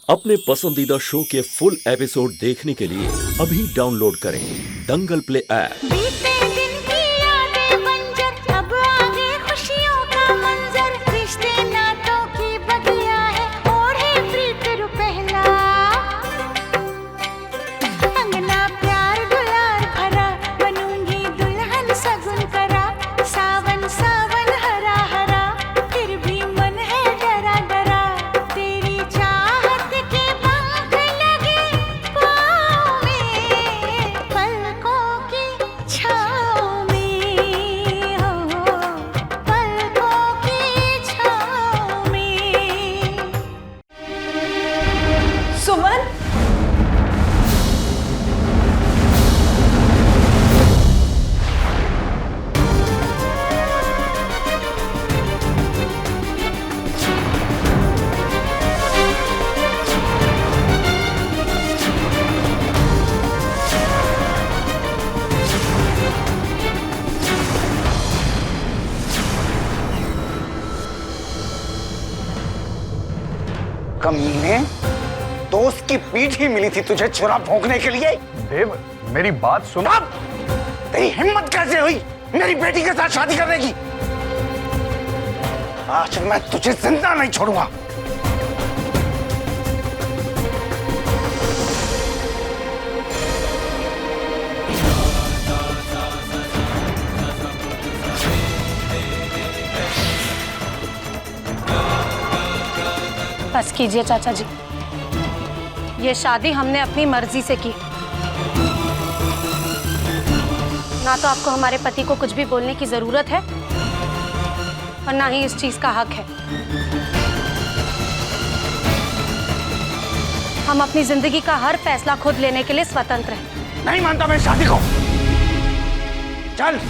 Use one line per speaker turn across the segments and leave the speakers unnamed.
अपने पसंदीदा शो के फुल एपिसोड देखने के लिए अभी डाउनलोड करें दंगल प्ले ऐप।
बीते दिन की यादें बंजर, अब आगे खुशियों का मंजर, रिश्ते नातों की बगिया है, ओढ़े प्रीत रु पहला, अंगना प्यार दुलार भरा, बनूंगी दुल्हन सगुन करा, सावन सावन हरा हरा, फिर भी मन है डरा डरा, तेरी चाहत के पंख लगे पाँव में, पलकों की छाँव में, हो पलकों की छाँव में।
सुमन,
कमीने, दोस्त की पीठ ही मिली थी तुझे छुरा भोंकने के लिए।
देव, मेरी बात सुन।
अब तेरी हिम्मत कैसे हुई मेरी बेटी के साथ शादी करने की? आज मैं तुझे जिंदा नहीं छोड़ूंगा।
बस कीजिए चाचा जी, ये शादी हमने अपनी मर्जी से की, ना तो आपको हमारे पति को कुछ भी बोलने की जरूरत है और ना ही इस चीज का हक है। हम अपनी जिंदगी का हर फैसला खुद लेने के लिए स्वतंत्र हैं।
नहीं मानता मैं शादी को। चल।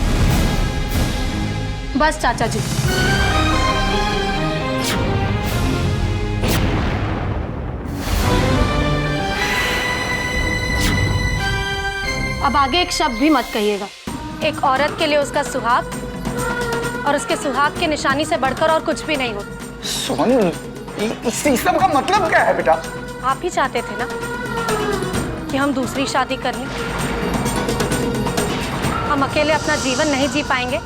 बस चाचा जी, अब आगे एक शब्द भी मत कहिएगा। एक औरत के लिए उसका सुहाग और उसके सुहाग की निशानी से बढ़कर और कुछ भी नहीं होता।
सुमन, इस सब का मतलब क्या है बेटा?
आप ही चाहते थे ना कि हम दूसरी शादी कर लें। हम अकेले अपना जीवन नहीं जी पाएंगे।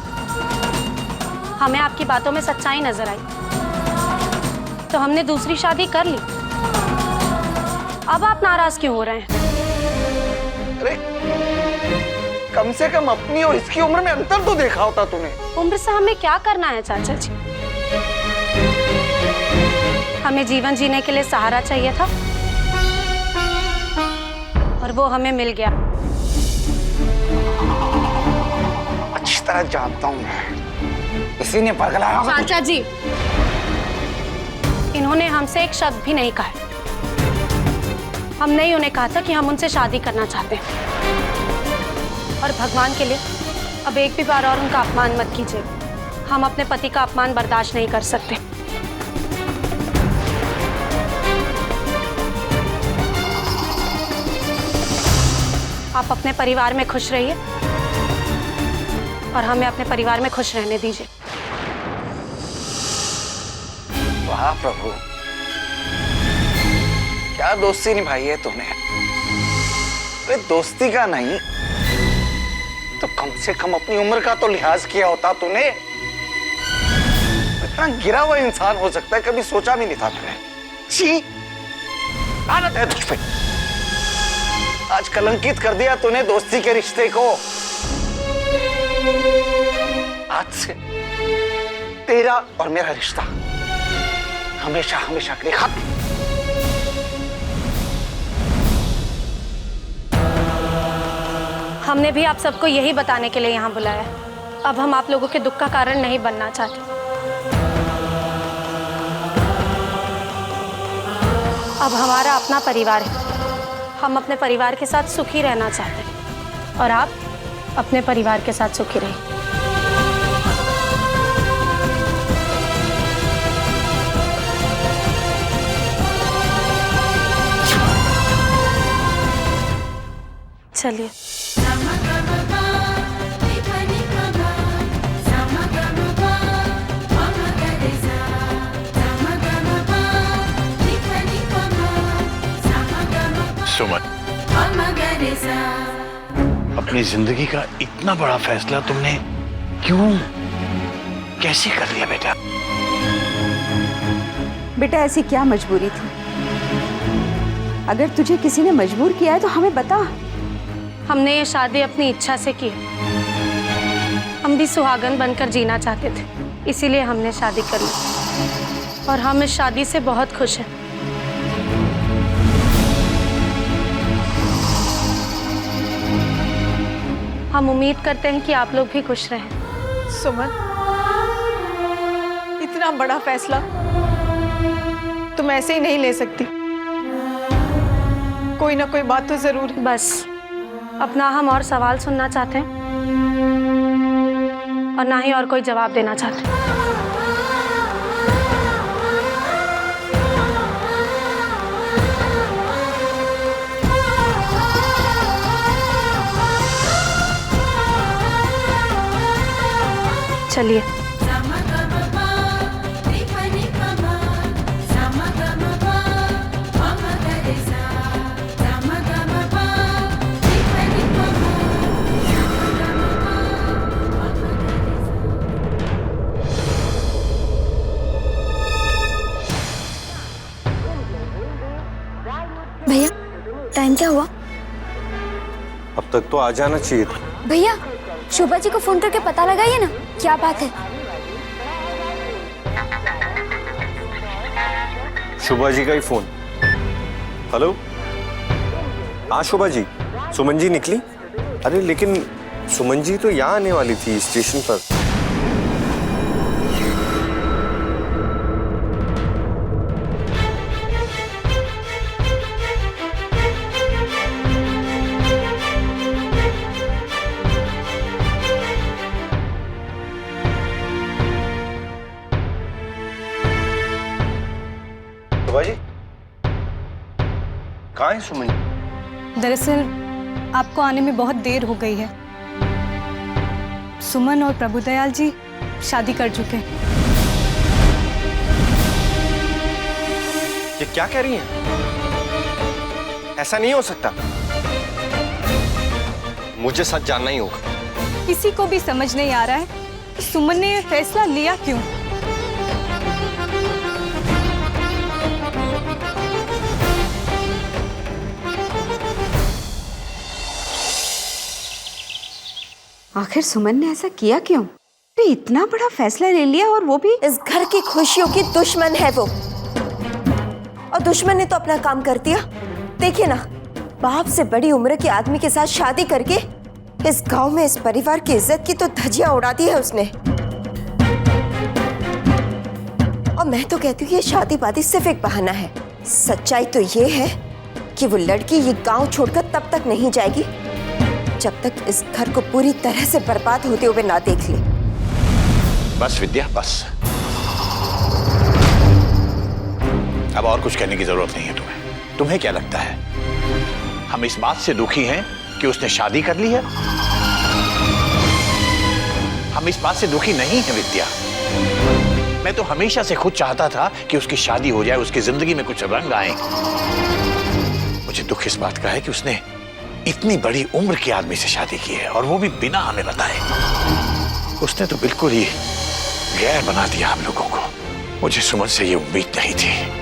हमें आपकी बातों में सच्चाई नजर आई तो हमने दूसरी शादी कर ली। अब आप नाराज क्यों हो रहे हैं?
अरे, कम से कम अपनी और इसकी उम्र में अंतर तो देखा होता तूने।
उम्र से हमें क्या करना है चाचा जी? हमें जीवन जीने के लिए सहारा चाहिए था और वो हमें मिल गया।
अच्छी तरह जानता हूँ मैं, इसी ने पगलाया होगा
चाचा जी, इन्होंने हमसे एक शब्द भी नहीं कहा। हमने ही उन्हें कहा था कि हम उनसे शादी करना चाहते हैं। और भगवान के लिए अब एक भी बार और उनका अपमान मत कीजिए। हम अपने पति का अपमान बर्दाश्त नहीं कर सकते। आप अपने परिवार में खुश रहिए और हमें अपने परिवार में खुश रहने दीजिए।
वाह प्रभु, क्या दोस्ती निभाई है तूने। अरे दोस्ती का नहीं तो कम से कम अपनी उम्र का तो लिहाज किया होता तूने। इतना गिरा हुआ इंसान हो सकता है, कभी सोचा भी नहीं था मैंने। छी, आदत है तुझ पे। आज कलंकित कर दिया तूने दोस्ती के रिश्ते को। आज से तेरा और मेरा रिश्ता हमेशा हमेशा के लिए खत्म।
हमने भी आप सबको यही बताने के लिए यहाँ बुलाया। अब हम आप लोगों के दुख का कारण नहीं बनना चाहते। अब हमारा अपना परिवार है। हम अपने परिवार के साथ सुखी रहना चाहते हैं और आप अपने परिवार के साथ सुखी रहिए। चलिए।
सुमन, अपनी जिंदगी का इतना बड़ा फैसला तुमने क्यों, कैसे कर लिया बेटा?
बेटा ऐसी क्या मजबूरी थी? अगर तुझे किसी ने मजबूर किया है तो हमें बता।
हमने ये शादी अपनी इच्छा से की। हम भी सुहागन बनकर जीना चाहते थे, इसीलिए हमने शादी कर ली और हम इस शादी से बहुत खुश हैं। हम उम्मीद करते हैं कि आप लोग भी खुश रहें।
सुमन, इतना बड़ा फैसला तुम ऐसे ही नहीं ले सकती। कोई ना कोई बात तो जरूर है।
बस अपना हम और सवाल सुनना चाहते हैं और ना ही और कोई जवाब देना चाहते हैं। चलिए।
भैया टाइम क्या हुआ?
अब तक तो आ जाना चाहिए था।
भैया शोभा जी को फोन करके पता लगाइए ना क्या बात है।
शोभा जी का ही फोन। हेलो, हाँ शोभा जी, सुमन जी निकली? अरे लेकिन सुमन जी तो यहाँ आने वाली थी स्टेशन पर। शोभा जी कहाँ है सुमन जी?
दरअसल आपको आने में बहुत देर हो गई है। सुमन और प्रभुदयाल जी शादी कर चुके हैं।
ये क्या कह रही हैं? ऐसा नहीं हो सकता। मुझे सच जानना ही होगा।
किसी को भी समझ नहीं आ रहा है कि सुमन ने ये फैसला लिया क्यों।
आखिर सुमन ने ऐसा किया क्यों? तो इतना बड़ा फैसला ले लिया और वो भी
इस घर की खुशियों की दुश्मन है वो, और दुश्मन ने तो अपना काम कर दिया। देखिए ना, बाप से बड़ी उम्र के आदमी के साथ शादी करके इस गांव में इस परिवार की इज्जत की तो धज्जियां उड़ा दी है उसने। और मैं तो कहती हूँ ये शादी वादी सिर्फ एक बहाना है। सच्चाई तो ये है कि वो लड़की ये गांव छोड़कर तब तक नहीं जाएगी जब तक इस घर को पूरी तरह से बर्बाद होते हुए ना देख ले।
बस विद्या, बस। अब और कुछ कहने की जरूरत नहीं है तुम्हें। तुम्हें क्या लगता है हम इस बात से दुखी हैं कि उसने शादी कर ली है? हम इस बात से दुखी नहीं हैं विद्या। मैं तो हमेशा से खुद चाहता था कि उसकी शादी हो जाए, उसकी जिंदगी में कुछ रंग आए। मुझे दुख इस बात का है कि उसने इतनी बड़ी उम्र के आदमी से शादी की है, और वो भी बिना हमें बताए। उसने तो बिल्कुल ही गैर बना दिया हम लोगों को। मुझे सुमन से ये उम्मीद नहीं थी।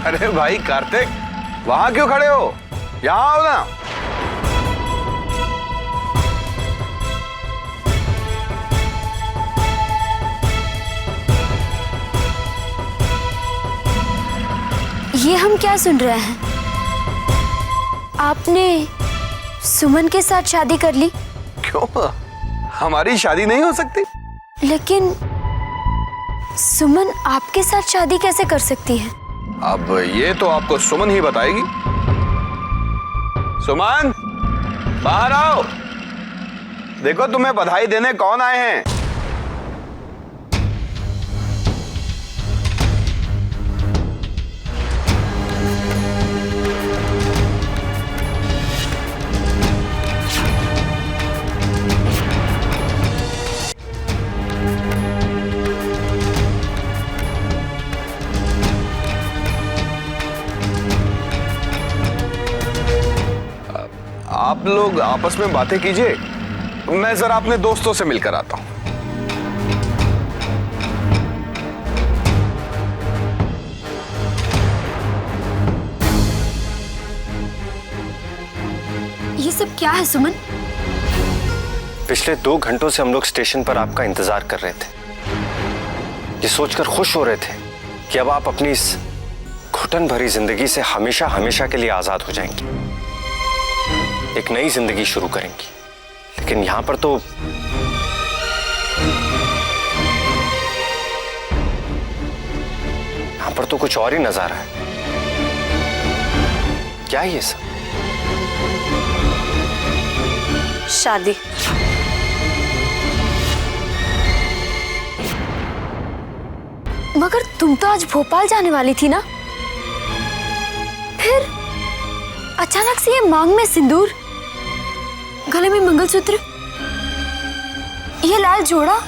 अरे भाई कार्तिक, वहां क्यों खड़े हो? यहाँ आओ ना।
ये हम क्या सुन रहे हैं? आपने सुमन के साथ शादी कर ली?
क्यों? हमारी शादी नहीं हो सकती?
लेकिन सुमन आपके साथ शादी कैसे कर सकती है?
अब ये तो आपको सुमन ही बताएगी। सुमन, बाहर आओ। देखो तुम्हें बधाई देने कौन आए हैं। आप लोग आपस में बातें कीजिए, मैं जरा अपने दोस्तों से मिलकर आता हूं।
ये सब क्या है सुमन?
पिछले 2 घंटों से हम लोग स्टेशन पर आपका इंतजार कर रहे थे। ये सोचकर खुश हो रहे थे कि अब आप अपनी इस घुटन भरी जिंदगी से हमेशा हमेशा के लिए आजाद हो जाएंगी, एक नई जिंदगी शुरू करेंगी। लेकिन यहां पर तो कुछ और ही नजारा है। क्या है ये सब?
शादी।
मगर तुम तो आज भोपाल जाने वाली थी ना? फिर अचानक से ये मांग में सिंदूर, गले में मंगलसूत्र, ये लाल जोड़ा,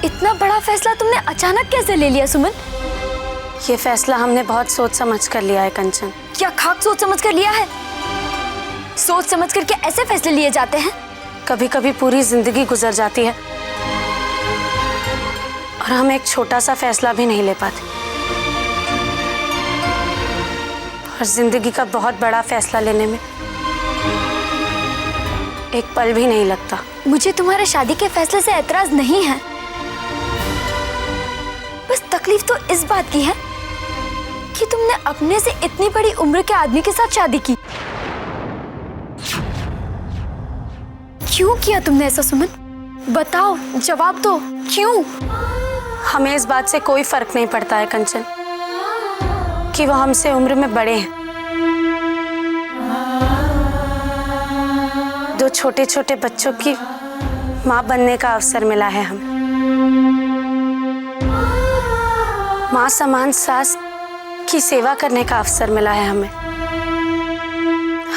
इतना बड़ा फैसला तुमने अचानक कैसे ले लिया सुमन?
ये फैसला हमने बहुत सोच समझ कर लिया है कंचन।
क्या खाक सोच समझ कर लिया है? सोच समझ कर क्या ऐसे फैसले लिए जाते हैं?
कभी कभी पूरी जिंदगी गुजर जाती है और हम एक छोटा सा फैसला भी नहीं ले पाते, और जिंदगी का बहुत बड़ा फैसला लेने में एक पल भी नहीं लगता।
मुझे तुम्हारे शादी के फैसले से एतराज नहीं है, बस तकलीफ तो इस बात की है कि तुमने अपने से इतनी बड़ी उम्र के आदमी के साथ शादी की। क्यों किया तुमने ऐसा सुमन? बताओ, जवाब दो, क्यों?
हमें इस बात से कोई फर्क नहीं पड़ता है कंचन कि वो हमसे उम्र में बड़े हैं। 2 छोटे छोटे बच्चों की माँ बनने का अवसर मिला है हमें। माँ समान सास की सेवा करने का अवसर मिला है हमें।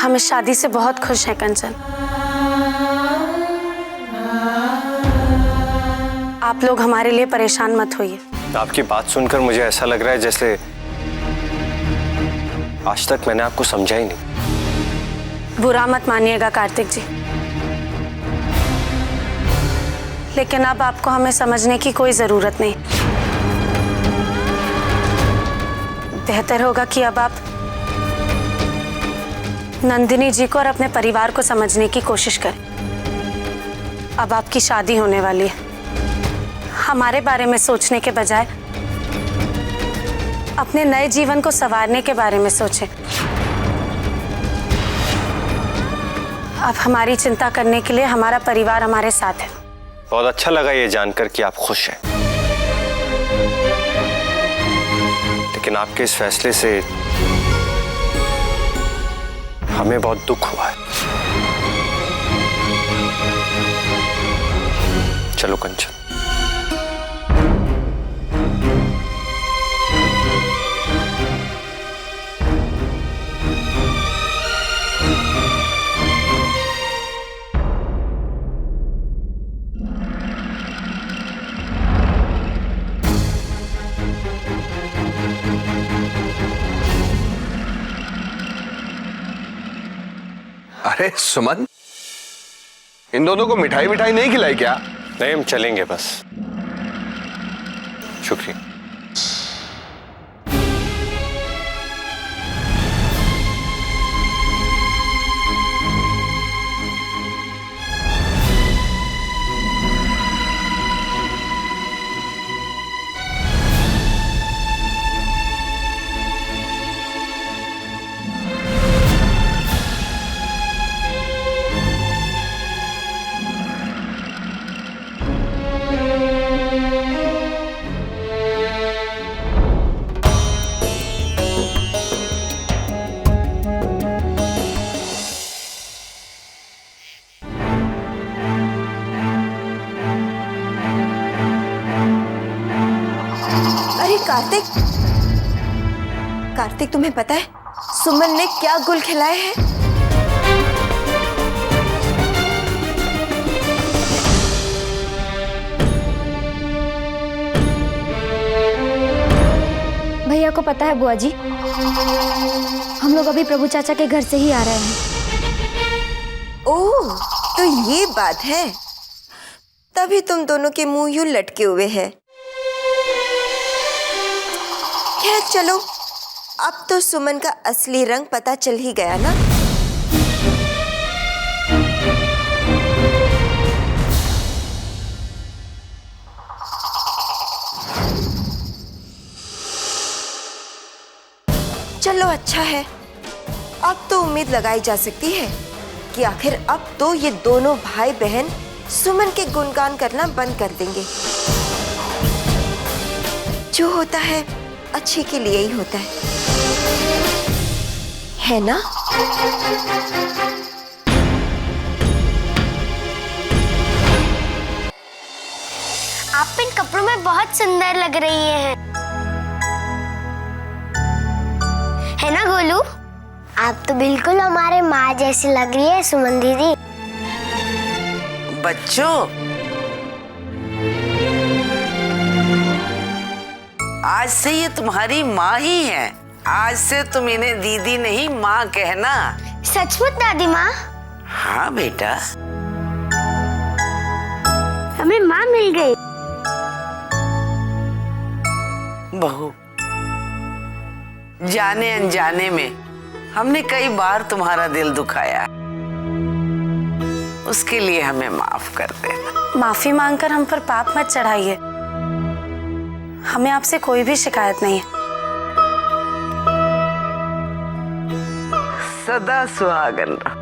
हम इस शादी से बहुत खुश हैं कंचन। आप लोग हमारे लिए परेशान मत होइए।
आपकी बात सुनकर मुझे ऐसा लग रहा है जैसे आज तक मैंने आपको समझा ही नहीं।
बुरा मत मानिएगा कार्तिक जी, लेकिन अब आपको हमें समझने की कोई जरूरत नहीं। बेहतर होगा कि अब आप नंदिनी जी को और अपने परिवार को समझने की कोशिश करें। अब आपकी शादी होने वाली है। हमारे बारे में सोचने के बजाय अपने नए जीवन को संवारने के बारे में सोचें। अब हमारी चिंता करने के लिए हमारा परिवार हमारे साथ है।
बहुत अच्छा लगा ये जानकर कि आप खुश हैं, लेकिन आपके इस फैसले से हमें बहुत दुख हुआ है। चलो कंचन।
अरे सुमन, इन दोनों को मिठाई मिठाई नहीं खिलाई क्या?
नहीं, हम चलेंगे बस। शुक्रिया।
कार्तिक, कार्तिक तुम्हें पता है सुमन ने क्या गुल खिलाए हैं?
भैया को पता है बुआ जी, हम लोग अभी प्रभु चाचा के घर से ही आ रहे हैं।
ओह, तो ये बात है, तभी तुम दोनों के मुंह यूं लटके हुए हैं। खैर चलो, अब तो सुमन का असली रंग पता चल ही गया ना। चलो अच्छा है, अब तो उम्मीद लगाई जा सकती है कि आखिर अब तो ये दोनों भाई बहन सुमन के गुणगान करना बंद कर देंगे। जो होता है अच्छे के लिए ही होता है ना?
आप इन कपड़ों में बहुत सुंदर लग रही हैं। है ना गोलू? आप तो बिल्कुल हमारे माँ जैसी लग रही है सुमन दीदी।
बच्चों, आज से ये तुम्हारी माँ ही है। आज से तुम इन्हें दीदी नहीं माँ कहना।
सचमुच दादी माँ?
हाँ बेटा,
हमें माँ मिल गई।
बहू, जाने अनजाने में हमने कई बार तुम्हारा दिल दुखाया, उसके लिए हमें माफ कर देना।
माफी मांगकर हम पर पाप मत चढ़ाइए, हमें आपसे कोई भी शिकायत नहीं है।
सदा सुहागन रहो।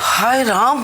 हाय राम,